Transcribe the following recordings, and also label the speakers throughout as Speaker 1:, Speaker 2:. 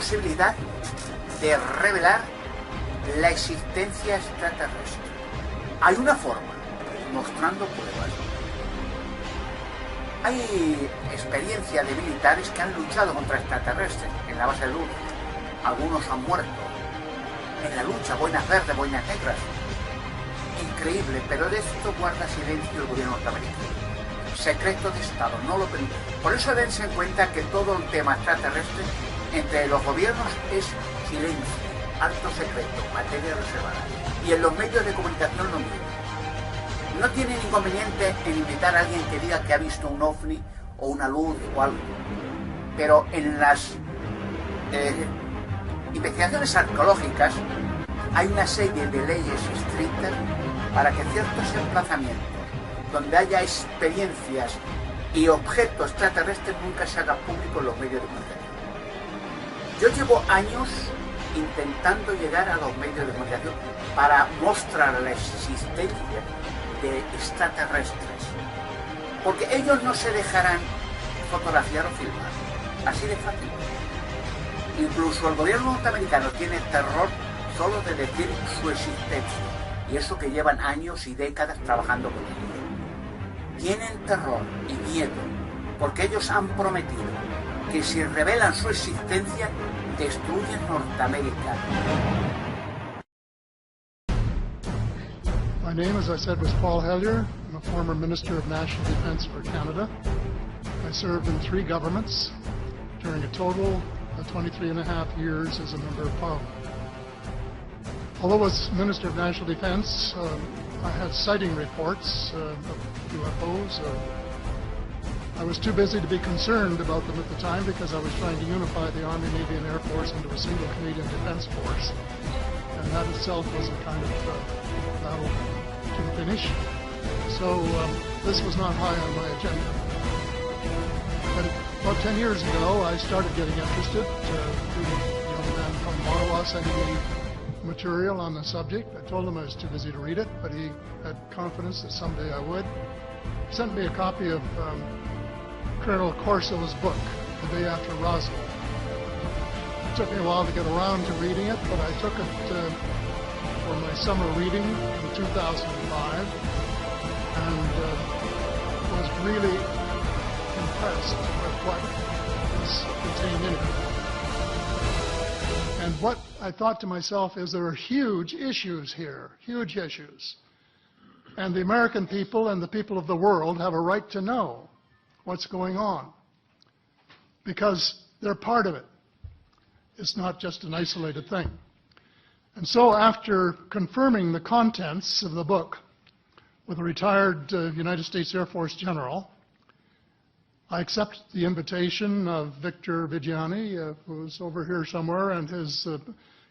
Speaker 1: posibilidad de revelar la existencia extraterrestre. Hay una forma, mostrando pruebas. Hay experiencia de militares que han luchado contra extraterrestres en la base de luz. Algunos han muerto en la lucha, boinas verdes, boinas negras. Increíble, pero de esto guarda silencio el gobierno norteamericano. Secreto de Estado, no lo permite. Por eso dense en cuenta que todo el tema extraterrestre entre los gobiernos es silencio, alto secreto, materia reservada. Y en los medios de comunicación lo mismo. No tienen inconveniente en invitar a alguien que diga que ha visto un ovni o una luz o algo. Pero en las investigaciones arqueológicas hay una serie de leyes estrictas para que ciertos emplazamientos donde haya experiencias y objetos extraterrestres nunca se hagan públicos en los medios de comunicación. Yo llevo años intentando llegar a los medios de comunicación para mostrar la existencia de extraterrestres, porque ellos no se dejarán fotografiar o filmar, así de fácil. Incluso el gobierno norteamericano tiene terror solo de decir su existencia, y eso que llevan años y décadas trabajando con ellos. Tienen terror y miedo, porque ellos han prometido que si revelan su existencia, destruyen Norteamérica.
Speaker 2: My name, as I said, was Paul Hellyer. I'm a former Minister of National Defence for Canada. I served in 3 governments during a total of 23 and a half years as a Member of Parliament. Although as Minister of National Defence, I had sighting reports of UFOs. I was too busy to be concerned about them at the time because I was trying to unify the Army, Navy and Air Force into a single Canadian Defence Force. And that itself was a kind of battle to the finish. So this was not high on my agenda. But about 10 years ago, I started getting interested. The young man from Ottawa sent me material on the subject. I told him I was too busy to read it, but he had confidence that someday I would. He sent me a copy of Colonel Corso's book, The Day After Roswell. It took me a while to get around to reading it, but I took it for my summer reading in 2005 and was really impressed with what was contained in it. And what I thought to myself is there are huge issues here, huge issues. And the American people and the people of the world have a right to know what's going on because they're part of it. It's not just an isolated thing. And so after confirming the contents of the book with a retired United States Air Force general, I accepted the invitation of Victor Vigiani, who's over here somewhere, and his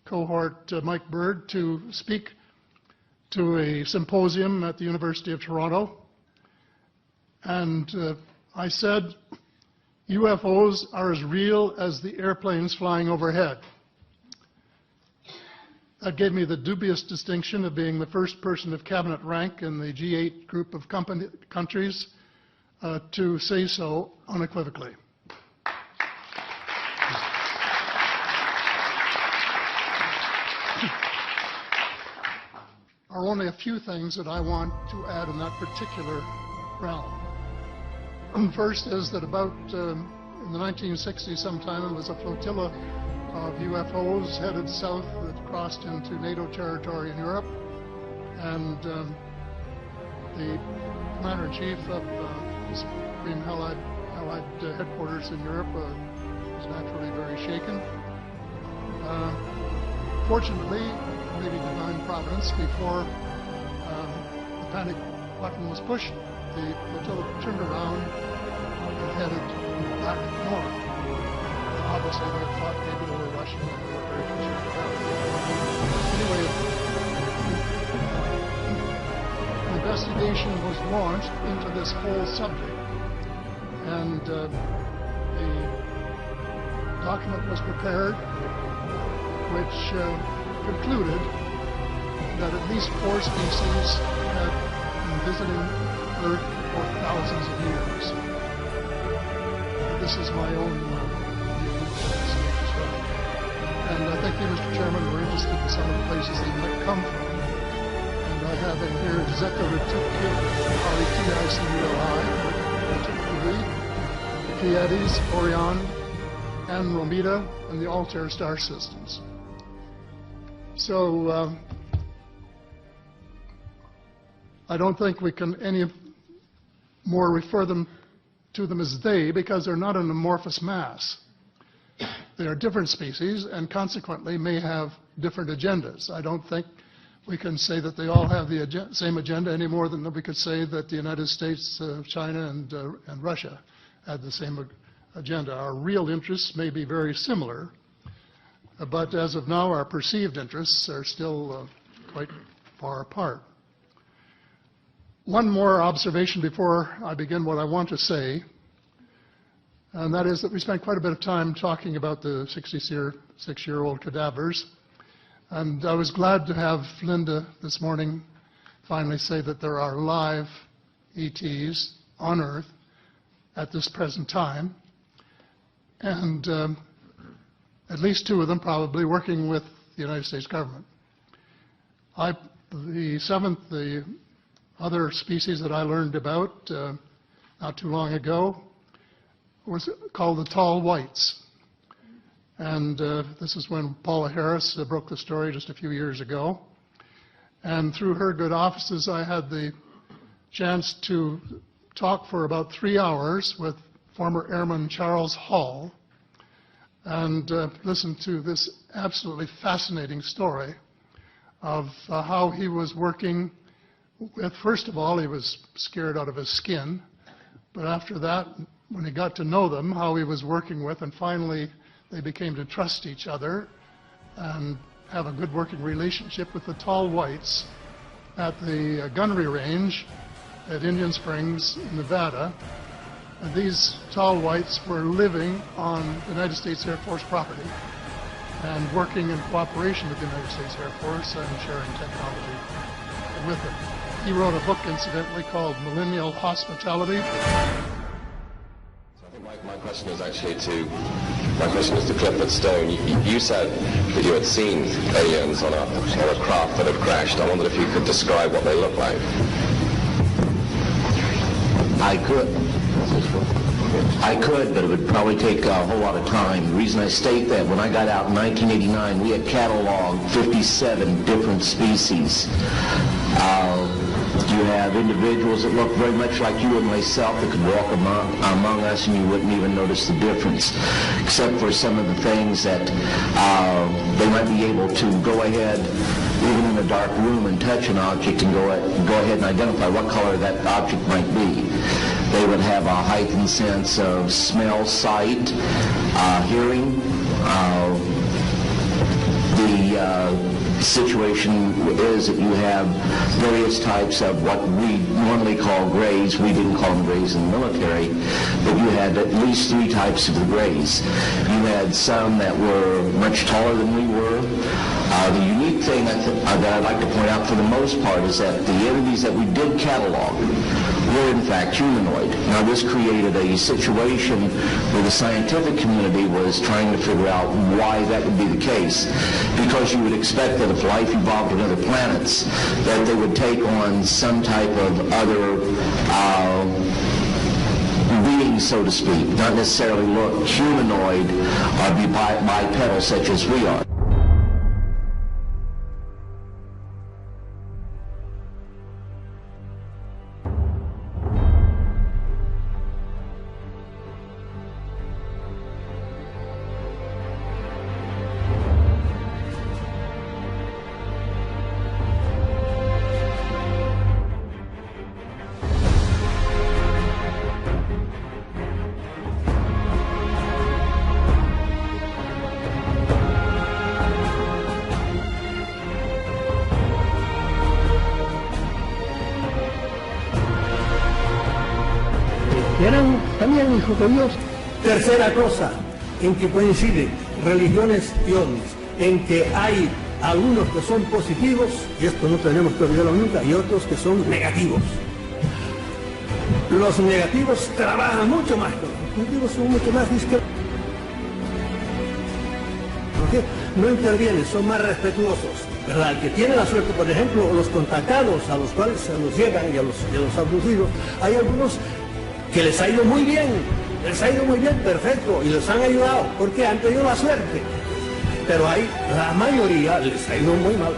Speaker 2: cohort Mike Bird to speak to a symposium at the University of Toronto. And I said, UFOs are as real as the airplanes flying overhead. That gave me the dubious distinction of being the first person of cabinet rank in the G8 group of countries to say so unequivocally. Are only a few things that I want to add in that particular realm. First is that about in the 1960s sometime, it was a flotilla of UFOs headed south that crossed into NATO territory in Europe, and the Commander-in-Chief of Supreme Allied headquarters in Europe was naturally very shaken. Fortunately, maybe divine providence, before the panic button was pushed, the flotilla turned around and headed back north. And obviously they thought maybe they were Russian and they were very concerned about it. Anyway, an investigation was launched into this whole subject. And the document was prepared, which concluded that at least 4 species had been visiting Earth for thousands of years. This is my own view as well. And I think you, Mr. Chairman, were interested in some of the places they might come from. And I have in here Zekeritukui, the Pleiades, Orion, and Romita, and the Altair star systems. So I don't think we can any more refer to them as they, because they're not an amorphous mass. They are different species and consequently may have different agendas. I don't think we can say that they all have the same agenda any more than we could say that the United States, China, and Russia had the same agenda. Our real interests may be very similar, but as of now, our perceived interests are still quite far apart. One more observation before I begin what I want to say, and that is that we spent quite a bit of time talking about the 66-year-old cadavers. And I was glad to have Linda this morning finally say that there are live ETs on Earth at this present time, and at least 2 of them probably working with the United States government. The other species that I learned about not too long ago was called the tall whites. And this is when Paula Harris broke the story just a few years ago. And through her good offices, I had the chance to talk for about 3 hours with former Airman Charles Hall and listen to this absolutely fascinating story of how he was working with, first of all, he was scared out of his skin, but after that, when he got to know them, how he was working with, and finally they became to trust each other and have a good working relationship with the tall whites at the gunnery range at Indian Springs, Nevada. And these tall whites were living on United States Air Force property and working in cooperation with the United States Air Force and sharing technology with them. He wrote a book, incidentally, called Millennial Hospitality.
Speaker 3: My question is to Clifford Stone. You said that you had seen aliens on a craft that had crashed. I wondered if you could describe what they look like.
Speaker 4: I could, but it would probably take a whole lot of time. The reason I state that, when I got out in 1989, we had cataloged 57 different species. You have individuals that look very much like you and myself that could walk among us and you wouldn't even notice the difference, except for some of the things that they might be able to go ahead, even in a dark room, and touch an object and go ahead and identify what color that object might be. They would have a heightened sense of smell, sight, hearing. The situation is that you have various types of what we normally call grays. We didn't call them grays in the military, but you had at least 3 types of the grays. You had some that were much taller than we were. The unique thing that I'd like to point out for the most part is that the entities that we did catalog were in fact humanoid. Now this created a situation where the scientific community was trying to figure out why that would be the case, because you would expect that if life evolved on other planets, that they would take on some type of other being, so to speak, not necessarily look humanoid or be bipedal such as we are.
Speaker 5: Eran también hijos de Dios. Tercera cosa en que coinciden religiones y ovnis, en que hay algunos que son positivos, y esto no tenemos que olvidarlo nunca, y otros que son negativos. Los negativos trabajan mucho más, los positivos son mucho más discretos. no intervienen, son más respetuosos, ¿verdad? El que tiene la suerte, por ejemplo, los contactados a los cuales se los llevan y a los abducidos, hay algunos que les ha ido muy bien, perfecto, y les han ayudado, porque han tenido la suerte. Pero la mayoría les ha ido muy mal.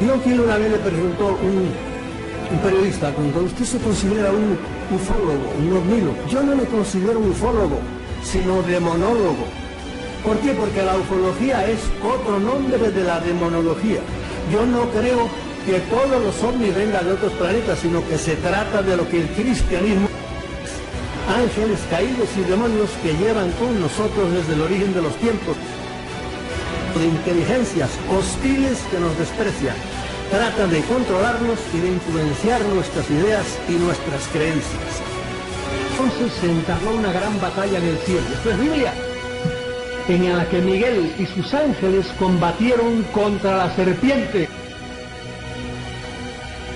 Speaker 5: Yo que una vez le preguntó un periodista, cuando usted se considera un ufólogo, un ovnílogo. Yo no me considero un ufólogo, sino demonólogo. ¿Por qué? Porque la ufología es otro nombre de la demonología. Yo no creo que todos los ovnis vengan de otros planetas, sino que se trata de lo que el cristianismo es. Ángeles caídos y demonios que llevan con nosotros desde el origen de los tiempos. De inteligencias hostiles que nos desprecian. Tratan de controlarnos y de influenciar nuestras ideas y nuestras creencias. Entonces se entabló una gran batalla en el cielo. Esto es Biblia. En la que Miguel y sus ángeles combatieron contra la serpiente.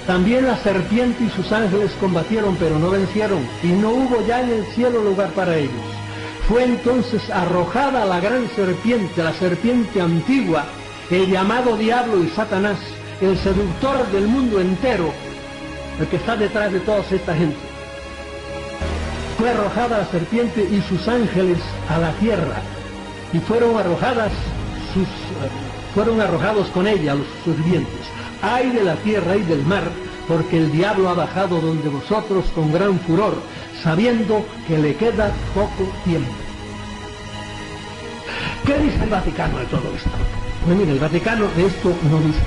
Speaker 5: También la serpiente y sus ángeles combatieron, pero no vencieron, y no hubo ya en el cielo lugar para ellos. Fue entonces arrojada la gran serpiente, la serpiente antigua, el llamado diablo y Satanás, el seductor del mundo entero, el que está detrás de toda esta gente. Fue arrojada la serpiente y sus ángeles a la tierra, y fueron arrojados con ella los sirvientes. Ay de la tierra y del mar, porque el diablo ha bajado donde vosotros con gran furor, sabiendo que le queda poco tiempo. ¿Qué dice el Vaticano de todo esto? Pues mire, el Vaticano de esto no dice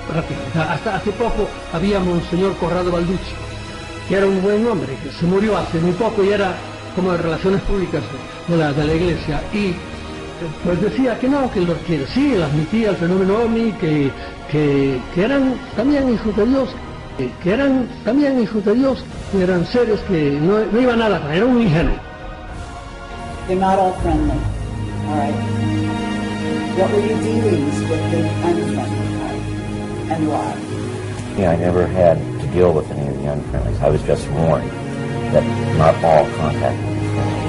Speaker 5: prácticamente. Hasta hace poco había Monseñor Corrado Balducci, que era un buen hombre, que se murió hace muy poco y era como de relaciones públicas de la iglesia, y pues decía que no, que sí, él admitía el fenómeno OVNI, que eran también hijos de Dios, que eran seres que no iban a nada, era un ingenuo.
Speaker 6: They're not all friendly, all right? What were your dealings with the unfriendly type, and why?
Speaker 7: Yeah, I never had to deal with any of the unfriendlies. I was just warned that not all contact would be friendly.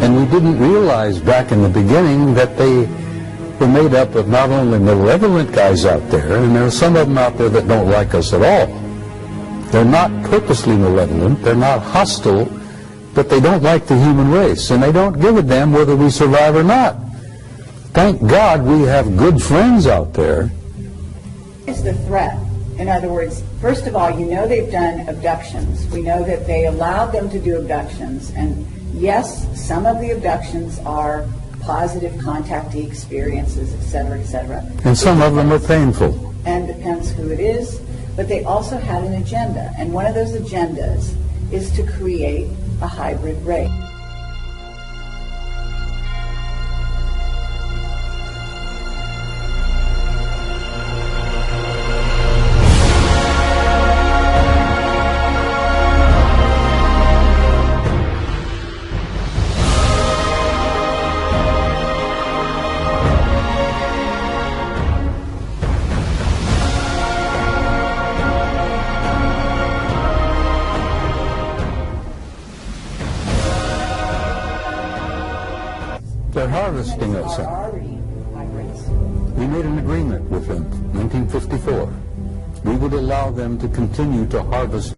Speaker 8: And we didn't realize back in the beginning that they were made up of not only malevolent guys out there, and there are some of them out there that don't like us at all. They're not purposely malevolent, they're not hostile, but they don't like the human race, and they don't give a damn whether we survive or not. Thank God we have good friends out there.
Speaker 6: What is the threat? In other words, first of all, you know they've done abductions. We know that they allowed them to do abductions, and yes, some of the abductions are positive contactee experiences, etc., etc.
Speaker 8: And some of them are painful.
Speaker 6: And depends who it is, but they also had an agenda, and one of those agendas is to create a hybrid race.
Speaker 8: They're harvesting us. We made an agreement with them in 1954. We would allow them to continue to harvest